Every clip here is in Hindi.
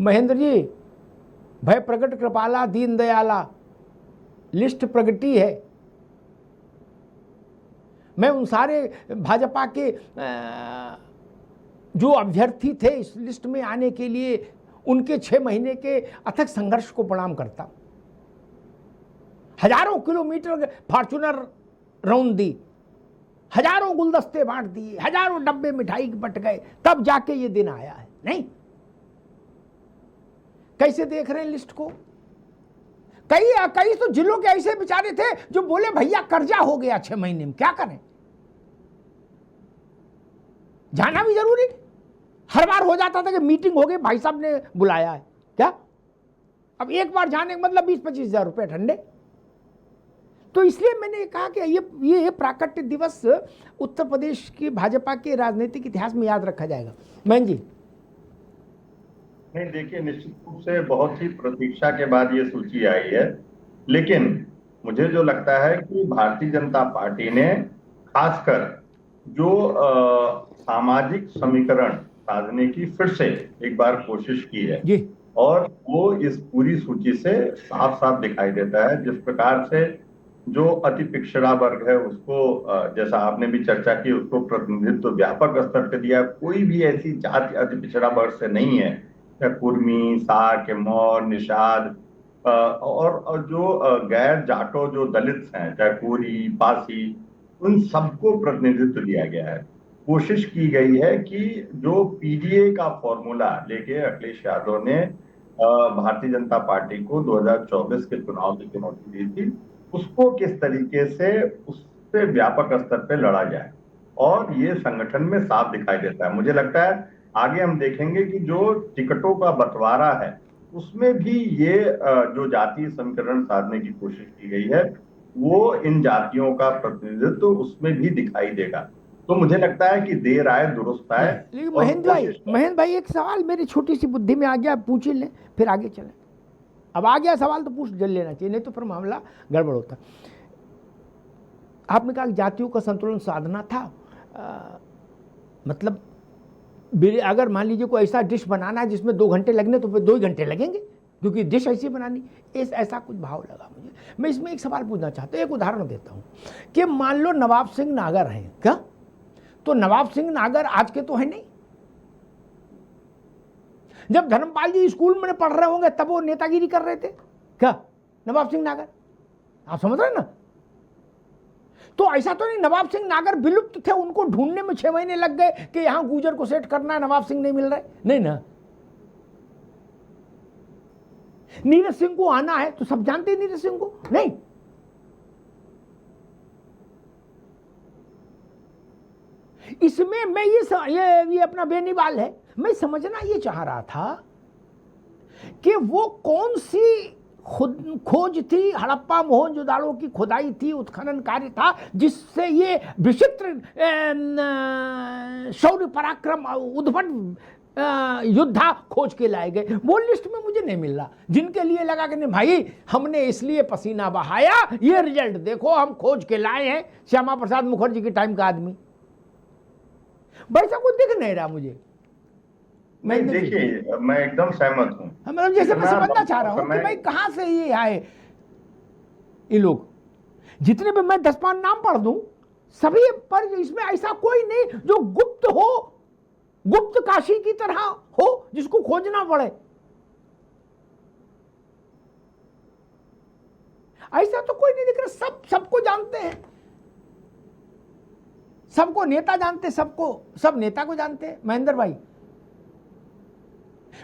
महेंद्र जी, भय प्रकट कृपाला दीन दयाला, लिस्ट प्रगति है। मैं उन सारे भाजपा के जो अभ्यर्थी थे इस लिस्ट में आने के लिए, उनके 6 महीने के अथक संघर्ष को प्रणाम करता हूं। हजारों किलोमीटर फॉर्च्यूनर रौंद दी, हजारों गुलदस्ते बांट दिए, हजारों डब्बे मिठाई के बट गए, तब जाके ये दिन आया है। नहीं, कैसे देख रहे हैं लिस्ट को? कई तो जिलों के ऐसे बेचारे थे जो बोले भैया कर्जा हो गया 6 महीने में, क्या करें, जाना भी जरूरी। हर बार हो जाता था कि मीटिंग हो गई, भाई साहब ने बुलाया है, क्या अब एक बार जाने का मतलब 20-25 हजार रुपए ठंडे। तो इसलिए मैंने कहा कि ये प्राकट्य दिवस उत्तर प्रदेश की भाजपा के राजनीतिक इतिहास में याद रखा जाएगा। मैन जी, नहीं देखिए, निश्चित रूप से बहुत ही प्रतीक्षा के बाद ये सूची आई है, लेकिन मुझे जो लगता है कि भारतीय जनता पार्टी ने खासकर जो सामाजिक समीकरण साधने की फिर से एक बार कोशिश की है जी, और वो इस पूरी सूची से साफ साफ दिखाई देता है। जिस प्रकार से जो अति पिछड़ा वर्ग है उसको, जैसा आपने भी चर्चा की, उसको प्रतिनिधित्व व्यापक स्तर पर दिया। कोई भी ऐसी जाति अति पिछड़ा वर्ग से नहीं है, चाहे कुर्मी, साक, मौर्य, निषाद और जो गैर जाटो जो दलित हैं, चाहे कोरी, पासी, उन सबको प्रतिनिधित्व दिया गया है। कोशिश की गई है कि जो पीडीए का फॉर्मूला लेके अखिलेश यादव ने भारतीय जनता पार्टी को 2024 के चुनाव की चुनौती दी थी, उसको किस तरीके से उससे व्यापक स्तर पे लड़ा जाए, और ये संगठन में साफ दिखाई देता है। मुझे लगता है आगे हम देखेंगे कि जो टिकटों का बंटवारा है उसमें भी ये जो जातीय समीकरण साधने की कोशिश की गई है, वो इन जातियों का प्रतिनिधित्व उसमें भी दिखाई देगा। तो मुझे लगता है कि देर आए दुरुस्त आए। लेकिन महेंद्र भाई एक सवाल मेरी छोटी सी बुद्धि में आ गया, पूछ ही लें फिर आगे चलें। अब आ गया सवाल तो पूछ जल लेना चाहिए, नहीं तो फिर मामला गड़बड़ होता। आपने कहा कि जातियों का संतुलन साधना था, मतलब अगर मान लीजिए कोई ऐसा डिश बनाना है जिसमें 2 घंटे लगने, तो फिर 2 ही घंटे लगेंगे, क्योंकि डिश ऐसी बनानी, ऐसा कुछ भाव लगा मुझे। मैं इसमें एक सवाल पूछना चाहता हूँ, एक उदाहरण देता हूँ कि मान लो नवाब सिंह नागर हैं, क्या? तो नवाब सिंह नागर आज के तो है नहीं। जब धर्मपाल जी स्कूल में पढ़ रहे होंगे तब वो नेतागिरी कर रहे थे क्या, नवाब सिंह नागर? आप समझ रहे हैं ना? तो ऐसा तो नहीं नवाब सिंह नागर विलुप्त थे, उनको ढूंढने में 6 महीने लग गए कि यहां गुजर को सेट करना है, नवाब सिंह नहीं मिल रहे, नहीं ना। नीरज सिंह को आना है तो सब जानते हैं नीरज सिंह को, नहीं। इसमें मैं ये अपना बेनीवाल है, मैं समझना ये चाह रहा था कि वो कौन सी खोज थी, हड़प्पा मोहनजोदाड़ो की खुदाई थी, उत्खनन कार्य था, जिससे ये विचित्र शौर्य पराक्रम उद्भट योद्धा खोज के लाए गए। वो लिस्ट में मुझे नहीं मिल रहा, जिनके लिए लगा कि नहीं भाई हमने इसलिए पसीना बहाया, ये रिजल्ट देखो हम खोज के लाए हैं, श्यामा प्रसाद मुखर्जी के टाइम का आदमी। वैसा कुछ दिख नहीं रहा मुझे। मैं देखिए, मैं एकदम सहमत हूँ। मतलब जैसे मैं समझना चाह रहा हूँ कि भाई कहां से ये आए ये लोग। जितने भी मैं 10-5 नाम पढ़ दूं सभी पर, इसमें ऐसा कोई नहीं जो गुप्त हो, गुप्त काशी की तरह हो, जिसको खोजना पड़े। ऐसा तो कोई नहीं दिख रहा, सबको जानते हैं, सबको नेता जानते, सब नेता को जानते हैं। महेंद्र भाई,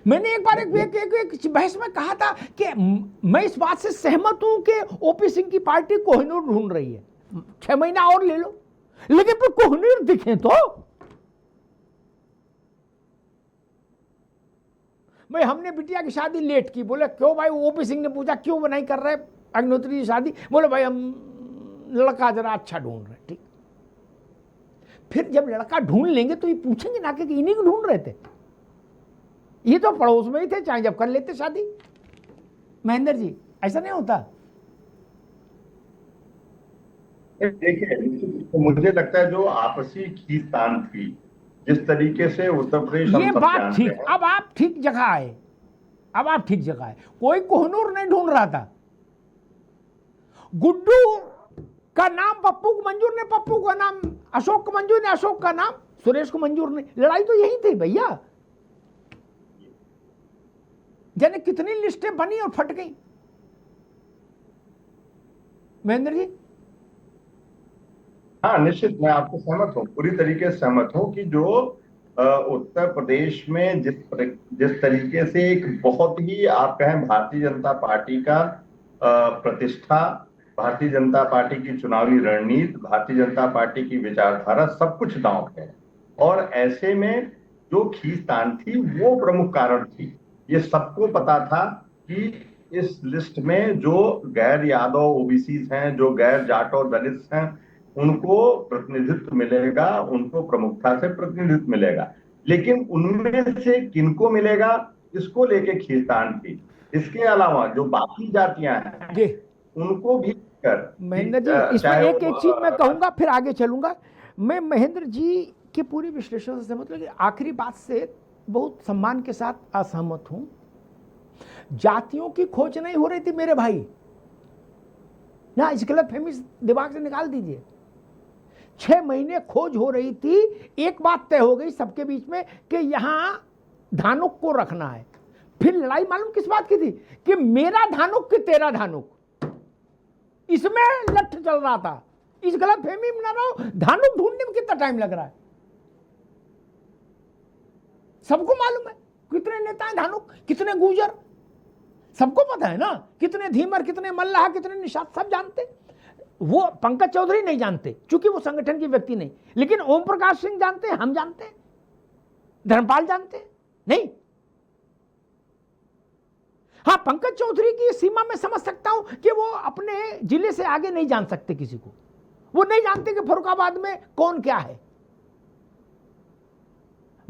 मैंने एक बार एक बहस में कहा था कि मैं इस बात से सहमत हूं कि ओपी सिंह की पार्टी कोहिनूर ढूंढ रही है, 6 महीना और ले लो, लेकिन फिर कोहिनूर दिखे तो। भाई हमने बिटिया की शादी लेट की, बोले क्यों भाई? ओपी सिंह ने पूछा क्यों नहीं कर रहे अग्निहोत्री की शादी? बोले भाई हम लड़का जरा अच्छा ढूंढ रहे। ठीक, फिर जब लड़का ढूंढ लेंगे तो ये पूछेंगे ना कि इन्हीं को ढूंढ रहे थे, ये तो पड़ोस में ही थे, चाहे जब कर लेते शादी। महेंद्र जी, ऐसा नहीं होता? देखिए, तो मुझे लगता है जो आपसी खींचतान थी, जिस तरीके से उत्तर प्रदेश, ये बात ठीक, अब आप ठीक जगह आए। अब आप ठीक जगह है। कोई कोहनूर नहीं ढूंढ रहा था। गुड्डू का नाम पप्पू को मंजूर नहीं, पप्पू का नाम अशोक को मंजूर नहीं, अशोक का नाम सुरेश को मंजूर नहीं। लड़ाई तो यही थी भैया। जाने कितनी लिस्टें बनी और फट गई। महेंद्र जी। हाँ, निश्चित मैं आपको सहमत हूँ, पूरी तरीके से सहमत हूँ कि जो उत्तर प्रदेश में जिस तरीके से एक बहुत ही आप कहें भारतीय जनता पार्टी का प्रतिष्ठा, भारतीय जनता पार्टी की चुनावी रणनीति, भारतीय जनता पार्टी की विचारधारा सब कुछ दांव पे है। और ऐसे में जो खींचतान थी वो प्रमुख कारण थी। ये सबको पता था कि इस लिस्ट में जो गैर यादव ओबीसीज हैं, जो गैर जाट और दलित हैं, उनको प्रतिनिधित्व मिलेगा, उनको प्रमुखता से प्रतिनिधित्व मिलेगा। लेकिन उनमें से किनको मिलेगा, इसको लेके खींचतान थी। इसके अलावा जो बाकी जातियां हैं उनको भी कर महेंद्र जी इसमें एक चीज मैं कहूंगा, फिर आगे चलूंगा। मैं महेंद्र जी के पूरी विश्लेषण से सहमत हूं, लेकिन आखिरी बात से बहुत सम्मान के साथ असहमत हूं। जातियों की खोज नहीं हो रही थी मेरे भाई ना, इस गलतफहमी दिमाग से निकाल दीजिए। 6 महीने खोज हो रही थी। एक बात तय हो गई सबके बीच में कि यहां धानुक को रखना है। फिर लड़ाई मालूम किस बात की थी कि मेरा धानुक कि तेरा धानुक, इसमें लठ चल रहा था। इस गलतफहमी में ना रहो, धानुक ढूंढने में कितना टाइम लग रहा है सबको मालूम है। कितने नेता हैं धानुक, कितने गुर्जर, सबको पता है ना। कितने धीमर, कितने मल्लाह, कितने निषाद, सब जानते। वो पंकज चौधरी नहीं जानते क्योंकि वो संगठन के व्यक्ति नहीं, लेकिन ओम प्रकाश सिंह जानते हैं, हम जानते हैं, धर्मपाल जानते हैं नहीं। हाँ, पंकज चौधरी की सीमा में समझ सकता हूं कि वो अपने जिले से आगे नहीं जान सकते किसी को। वो नहीं जानते कि फर्रुखाबाद में कौन क्या है,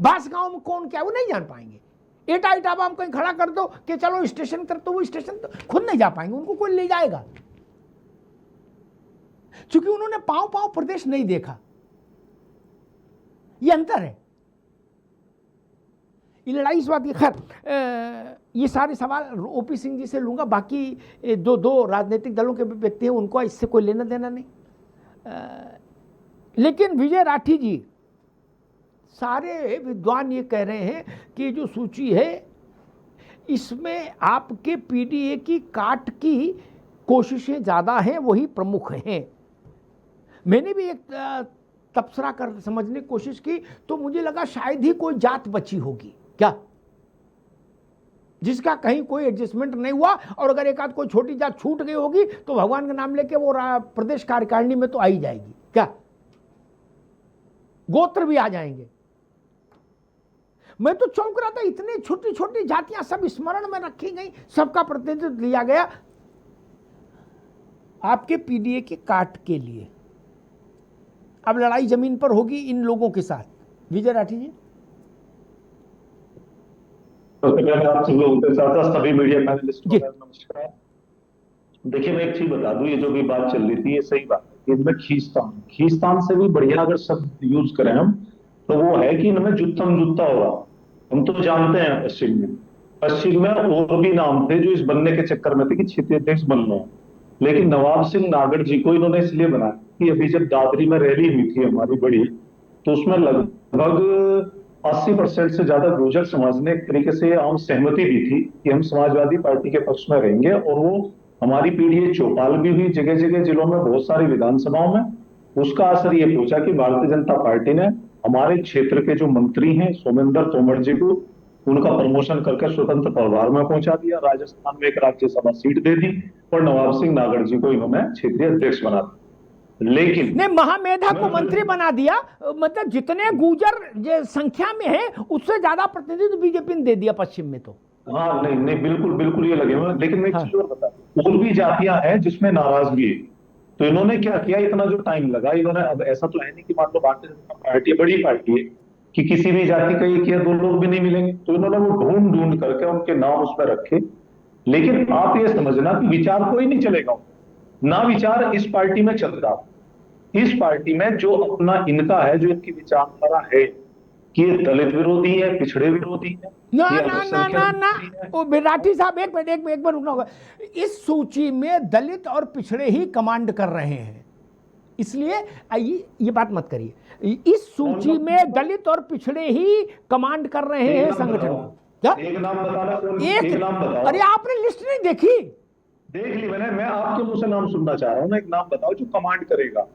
बांसगांव में कौन क्या है, वो नहीं जान पाएंगे। एटा इटावा हम कहीं खड़ा कर दो कि चलो स्टेशन तर, तो वो स्टेशन तो खुद नहीं जा पाएंगे, उनको कोई ले जाएगा। क्योंकि उन्होंने पांव पांव प्रदेश नहीं देखा। ये अंतर है, ये लड़ाई इस बात की। खैर ये सारे सवाल ओपी सिंह जी से लूंगा, बाकी दो राजनीतिक दलों के व्यक्ति हैं, उनको इससे कोई लेना देना नहीं। लेकिन विजय राठी जी, सारे विद्वान ये कह रहे हैं कि जो सूची है इसमें आपके पीडीए की काट की कोशिशें ज़्यादा हैं, वही प्रमुख हैं। मैंने भी एक तबसरा कर समझने की कोशिश की तो मुझे लगा शायद ही कोई जात बची होगी क्या, जिसका कहीं कोई एडजस्टमेंट नहीं हुआ। और अगर एक आध कोई छोटी जात छूट गई होगी तो भगवान का नाम लेके वो प्रदेश कार्यकारिणी में तो आ ही जाएगी क्या, गोत्र भी आ जाएंगे। मैं तो चौंक रहा था, इतनी छोटी छोटी जातियां सब स्मरण में रखी गई, सबका प्रतिनिधित्व लिया गया आपके पीडीए के काट के लिए। अब लड़ाई जमीन पर होगी इन लोगों के साथ। विजय राठी जी। आप सब लोगों के साथ सभी मीडिया पैनलिस्ट को नमस्कार। देखिए मैं एक चीज बता दूं, ये जो भी बात चल रही थी ये सही बात है। इनमें खींचतान से भी बढ़िया अगर शब्द यूज करें हम तो वो है कि इनमें जुत्थम जुत्ता होगा। हम तो जानते हैं पश्चिम में और भी नाम थे जो इस बनने के चक्कर में थे कि क्षेत्रीय अध्यक्ष बनना है, लेकिन नवाब सिंह नागड़ जी को इन्होंने इसलिए बनाया कि अभी जब दादरी में रैली हुई थी हमारी बड़ी, तो उसमें लगभग 80% से ज्यादा गुर्जर समाज ने एक तरीके से आम सहमति दी थी कि हम समाजवादी पार्टी के पक्ष में रहेंगे। और वो हमारी पीढ़ी चौपाल भी हुई जगह जगह जिलों में, बहुत सारी विधानसभाओं में। उसका असर ये पहुंचा कि भारतीय जनता पार्टी ने हमारे क्षेत्र के जो मंत्री हैं सोमेंद्र तोमर जी को उनका प्रमोशन करके स्वतंत्र प्रभार में पहुंचा दिया, राजस्थान में एक राज्यसभा सीट दे दी और नवाब सिंह नागड़ जी को इन्होंने क्षेत्रीय अध्यक्ष बना दिया। लेकिन ने महामेधा को मंत्री बना दिया, मतलब जितने गुर्जर संख्या में है उससे ज्यादा प्रतिनिधित्व बीजेपी ने दे दिया पश्चिम में। तो हाँ नहीं बिल्कुल ये लगे हुए। लेकिन मैं एक चीज और बता, और भी जातियां हैं जिसमें नाराजगी है। तो इन्होंने क्या किया, इतना जो टाइम लगा इन्होंने, अब ऐसा तो है नहीं कि मान लो भारतीय जनता पार्टी बड़ी पार्टी है कि किसी भी जाति का एक या दो लोग भी नहीं मिलेंगे, तो इन्होंने वो ढूंढ करके उनके नाम उसमें रखे। लेकिन आप ये समझना कि विचार कोई नहीं चलेगा ना, विचार इस पार्टी में चलता। इस पार्टी में जो अपना इनका है, जो इनकी विचारधारा है, कि ये दलित विरोधी है, पिछड़े विरोधी है, ना ये ना ना अल्पसंख्यक ना ना विरोधी है। ओ बिराटी साहब, एक मिनट एक बार रुकना होगा। इस सूची में दलित और पिछड़े ही कमांड कर रहे हैं, इसलिए ये बात मत करिए। इस सूची में दलित और पिछड़े ही कमांड कर रहे हैं संगठन। क्या एक नाम बताना, एक नाम बताओ। अरे आपने लिस्ट नहीं देखी? देख ली मैंने, मैं आपके मुंह से नाम सुनना चाह रहा हूं ना। एक नाम बताओ जो कमांड करेगा।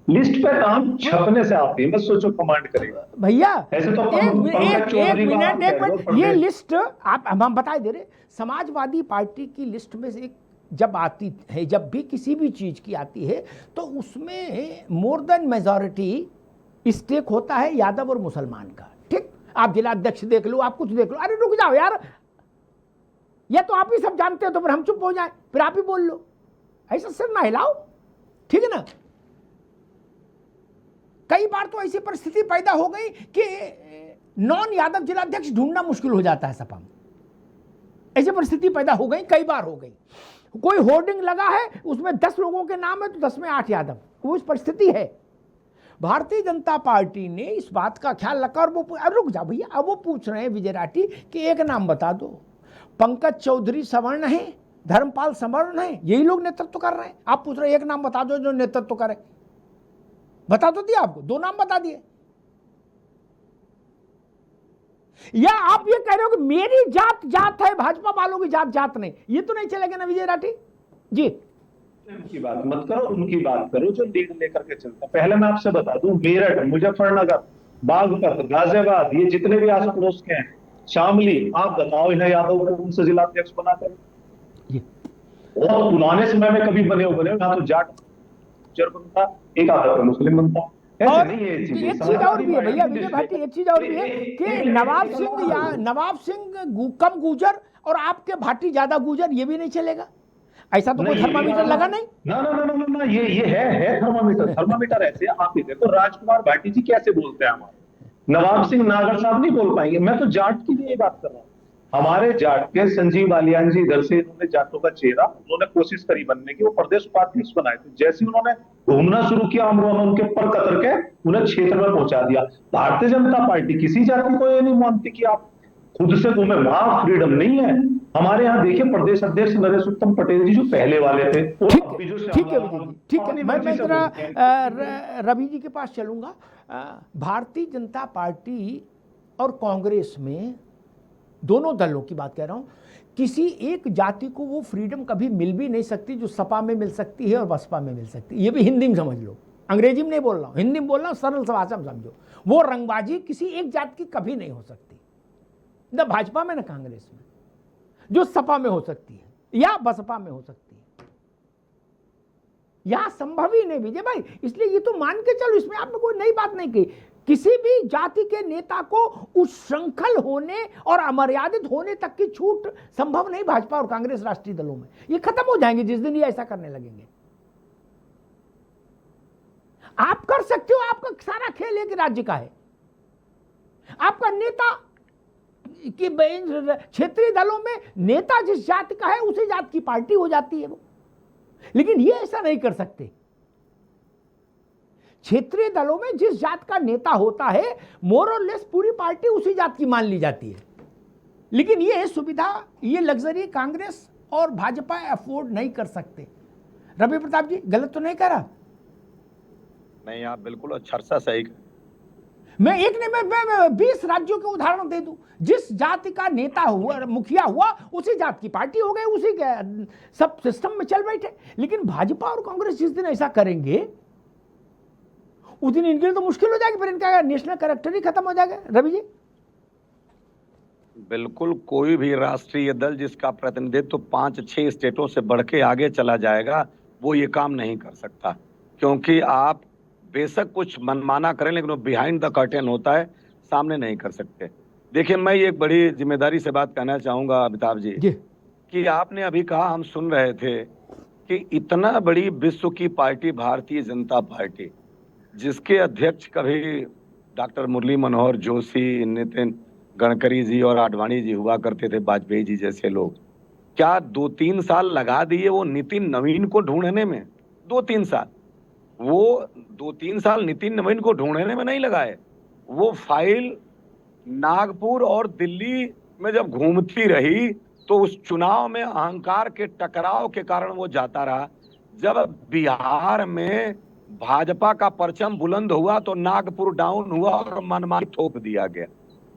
लिस्ट पे नाम छपने से आती है, मत सोचो कमांड करेगा। भैया ऐसे तो एक मिनट ये लिस्ट लिस्ट आप हम बता दे रहे। समाजवादी पार्टी की लिस्ट में से एक जब आती है, जब भी किसी भी चीज की आती है, तो उसमें मोर देन मेजॉरिटी स्टेक होता है यादव और मुसलमान का। ठीक, आप जिलाध्यक्ष देख लो, आप कुछ देख लो। अरे रुक जाओ यार, या तो आप ही सब जानते हो तो फिर हम चुप हो जाए, फिर आप ही बोल लो। ऐसा सिर ना हिलाओ, ठीक है ना। कई बार तो ऐसी परिस्थिति पैदा हो गई कि नॉन यादव जिलाध्यक्ष ढूंढना मुश्किल हो जाता है सपा में। ऐसी परिस्थिति पैदा हो गई, कई बार हो गई। कोई होर्डिंग लगा है, उसमें 10 लोगों के नाम है तो 10 में 8 यादव, वो इस परिस्थिति है। भारतीय जनता पार्टी ने इस बात का ख्याल रखा और वो रुक जा भैया, अब वो पूछ रहे हैं विजय राठी कि एक नाम बता दो। पंकज चौधरी सवर्ण है, धर्मपाल सवर्ण है, यही लोग नेतृत्व कर रहे हैं। आप पूछ रहे हैं एक नाम बता दो जो नेतृत्व करे। बता तो दिया आपको, 2 नाम बता दिए। या आप ये कह रहे हो कि मेरी जात जात है, भाजपा वालों की जात जात नहीं, ये तो नहीं चलेगा ना विजय राठी जी। उनकी बात मत करो, उनकी बात करो जो लीड लेकर के चलता। पहले मैं आपसे बता दूं, मेरठ, मुजफ्फरनगर, बागपत, गाजियाबाद, ये जितने भी आस पड़ोस के हैं, शामली, आप बताओ इन्हें यादव को उनसे जिलाध्यक्ष बना कर। और पुराने समय में कभी बने हो यहाँ तो जाट बनता, एक आधा तो मुस्लिम बनता। और एक चीज और भी है भैया विजय भाटी, एक चीज और भी है कि नवाब सिंह कम गुजर और आपके भाटी ज्यादा गुजर, ये भी नहीं चलेगा। ऐसा तो कोई थर्मामीटर लगा नहीं। ना ना ना ना ना, ये है थर्मामीटर ऐसे। आप ही देखो राजकुमार भाटी जी कैसे बोलते हैं हमारे, नवाब सिंह नागर साहब नहीं बोल पाएंगे। मैं तो जाट की लिए बात कर रहा हूँ। हमारे जाट के संजीव बालियान जी इधर से, इन्होंने जाटों का चेहरा, उन्होंने कोशिश करी बनने की, वो प्रदेश उपाध्यक्ष बनाए थे। जैसे उन्होंने घूमना शुरू किया अमरोहा में, उनके पर कतर के उन्हें क्षेत्र में पहुंचा दिया। भारतीय जनता पार्टी किसी जाति को ये नहीं मानती कि आप खुद से, तुम्हें वहां फ्रीडम नहीं है। हमारे यहाँ देखिए प्रदेश अध्यक्ष नरेश उत्तम पटेल जी जो पहले वाले थे, ठीक है विजय जी, ठीक है। मैं जरा रवि जी के पास चलूंगा। भारतीय जनता पार्टी और कांग्रेस में, दोनों दलों की बात कह रहा हूं, किसी एक जाति को वो फ्रीडम कभी मिल भी नहीं सकती जो सपा में मिल सकती है और बसपा में मिल सकती है। ये भी हिंदी में समझ लो, अंग्रेजी में नहीं बोल रहा हूं, हिंदी में बोल रहा हूं, सरल भाषा में समझो। वो रंगबाजी किसी एक जाति की कभी नहीं हो सकती, न भाजपा में न कांग्रेस में, जो सपा में हो सकती है या बसपा में हो सकती है। यह संभव ही नहीं विजय भाई, इसलिए ये तो मान के चलो, इसमें आपने कोई नई बात नहीं की। किसी भी जाति के नेता को उच्छृंखल होने और अमर्यादित होने तक की छूट संभव नहीं भाजपा और कांग्रेस राष्ट्रीय दलों में। ये खत्म हो जाएंगे जिस दिन ये ऐसा करने लगेंगे। आप कर सकते हो, आपका सारा खेल एक राज्य का है। आपका नेता कि क्षेत्रीय दलों में नेता जिस जाति का है उसी जाति की पार्टी हो जाती है वो, लेकिन ये ऐसा नहीं कर सकते। क्षेत्रीय दलों में जिस जात का नेता होता है, मोर और लेस पूरी पार्टी उसी जात की मान ली जाती है। लेकिन ये सुविधा, ये लग्जरी कांग्रेस और भाजपा अफोर्ड नहीं कर सकते। रवि प्रताप जी गलत तो नहीं कह रहा? नहीं, आप बिल्कुल अक्षरशः सही। मैं 20 राज्यों के उदाहरण दे दूं, जिस जाति का नेता हुआ, मुखिया हुआ, उसी जात की पार्टी हो गई, उसी के सब सिस्टम में चल बैठे। लेकिन भाजपा और कांग्रेस जिस दिन ऐसा करेंगे उस दिन इनके लिए तो मुश्किल हो जाएगी, फिर इनका नेशनल कैरेक्टर ही खत्म हो जाएगा। रवि जी बिल्कुल, कोई भी राष्ट्रीय दल जिसका प्रतिनिधित्व 5-6 स्टेटों से बढ़ के आगे चला जाएगा, वो ये काम नहीं कर सकता। क्योंकि आप बेशक कुछ मनमाना करें, लेकिन वो बिहाइंड द कर्टेन होता है, सामने नहीं कर सकते। देखिए, मैं ये एक बड़ी जिम्मेदारी से बात कहना चाहूंगा अमिताभ जी, कि आपने अभी कहा, हम सुन रहे थे कि इतना बड़ी विश्व की पार्टी भारतीय जनता पार्टी, जिसके अध्यक्ष कभी डॉक्टर मुरली मनोहर जोशी, नितिन गडकरी जी और आडवाणी जी हुआ करते थे, वाजपेयी जी जैसे लोग, क्या 2-3 साल लगा दिए वो नितिन नवीन को ढूंढने में? 2-3 साल, वो 2-3 साल नितिन नवीन को ढूंढने में नहीं लगाए। वो फाइल नागपुर और दिल्ली में जब घूमती रही तो उस चुनाव में अहंकार के टकराव के कारण वो जाता रहा। जब बिहार में भाजपा का परचम बुलंद हुआ तो नागपुर डाउन हुआ और मनमानी थोप दिया गया।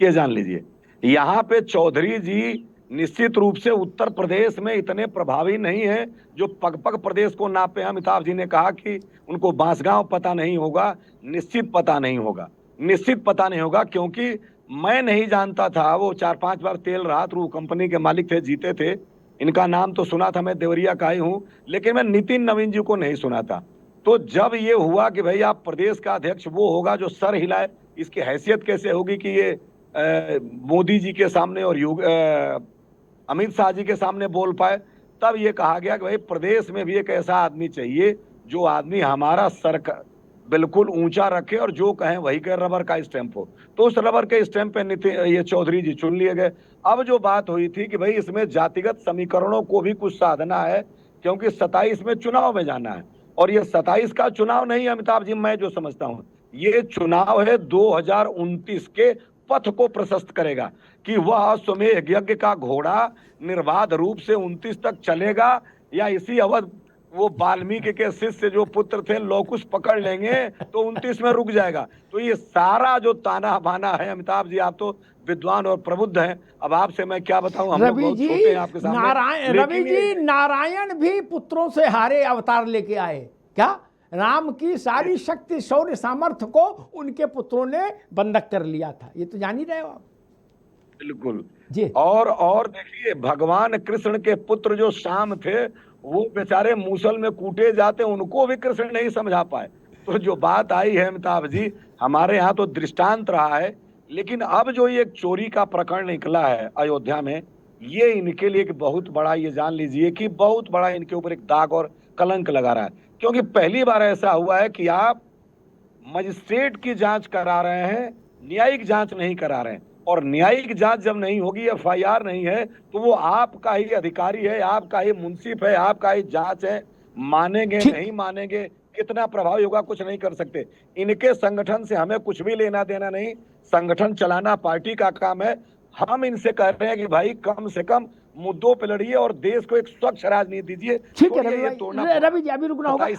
ये जान लीजिए, यहाँ पे चौधरी जी निश्चित रूप से उत्तर प्रदेश में इतने प्रभावी नहीं है जो पग पग प्रदेश को नापे। अमिताभ जी ने कहा कि उनको बांसगांव पता नहीं होगा, निश्चित पता नहीं होगा, निश्चित पता नहीं होगा, क्योंकि मैं नहीं जानता था। वो 4-5 बार तेल राहत रू कंपनी के मालिक थे, जीते थे। इनका नाम तो सुना था, मैं देवरिया का ही हूं, लेकिन मैं नितिन नवीन जी को नहीं सुना था। तो जब ये हुआ कि भाई आप प्रदेश का अध्यक्ष वो होगा जो सर हिलाए, इसकी हैसियत कैसे होगी कि ये मोदी जी के सामने और अमित शाह जी के सामने बोल पाए, तब ये कहा गया कि भाई प्रदेश में भी एक ऐसा आदमी चाहिए जो आदमी हमारा सर बिल्कुल ऊंचा रखे और जो कहें वही कहे, रबर का स्टैंप हो। तो उस रबर के स्टैंप पे ये चौधरी जी चुन लिए गए। अब जो बात हुई थी कि भाई इसमें जातिगत समीकरणों को भी कुछ साधना है, क्योंकि 27 में चुनाव में जाना है, और ये 27 का चुनाव नहीं है अमिताभ जी, मैं जो समझता हूं ये चुनाव है 2029 के पथ को प्रशस्त करेगा कि वह अश्वमेध यज्ञ का घोड़ा निर्बाध रूप से 29 तक चलेगा, या इसी अवध वो वाल्मीकि के शिष्य जो पुत्र थे लौकुश पकड़ लेंगे तो 29 में रुक जाएगा। तो ये सारा जो ताना बाना है, अमिताभ जी आप तो विद्वान और प्रबुद्ध हैं, अब आपसे मैं क्या बताऊं, हम लोग बहुत छोटे हैं आपके सामने। रवि जी, नारायण भी पुत्रों से हारे अवतार लेके आए क्या? राम की सारी शक्ति शौर्य सामर्थ्य को उनके पुत्रों ने बंधक कर लिया था, ये तो जान ही रहे हो आप। बिल्कुल जी। और देखिए, भगवान कृष्ण के पुत्र जो श्याम थे वो बेचारे मूसल में कूटे जाते, उनको भी कृष्ण नहीं समझा पाए। तो जो बात आई है अमिताभ जी, हमारे यहाँ तो दृष्टांत रहा है, लेकिन अब जो ये चोरी का प्रकरण निकला है अयोध्या में, ये इनके लिए एक बहुत बड़ा, ये जान लीजिए कि बहुत बड़ा इनके ऊपर एक दाग और कलंक लगा रहा है। क्योंकि पहली बार ऐसा हुआ है कि आप मजिस्ट्रेट की जांच करा रहे हैं, न्यायिक जांच नहीं करा रहे हैं, और न्यायिक जांच जब नहीं होगी, एफआईआर नहीं है, तो वो आपका ही अधिकारी है, आपका ही मुंसिफ है, आपका ही जांच है, मानेंगे नहीं मानेंगे, कितना प्रभावी होगा कुछ नहीं कर सकते। इनके संगठन से हमें कुछ भी लेना देना नहीं, संगठन चलाना पार्टी का काम है। हम इनसे कह रहे हैं कि भाई कम से कम मुद्दों पे लड़िए और देश को एक स्वच्छ राजनीति दीजिए। ठीक है रवि जी, अभी रुकना होगा।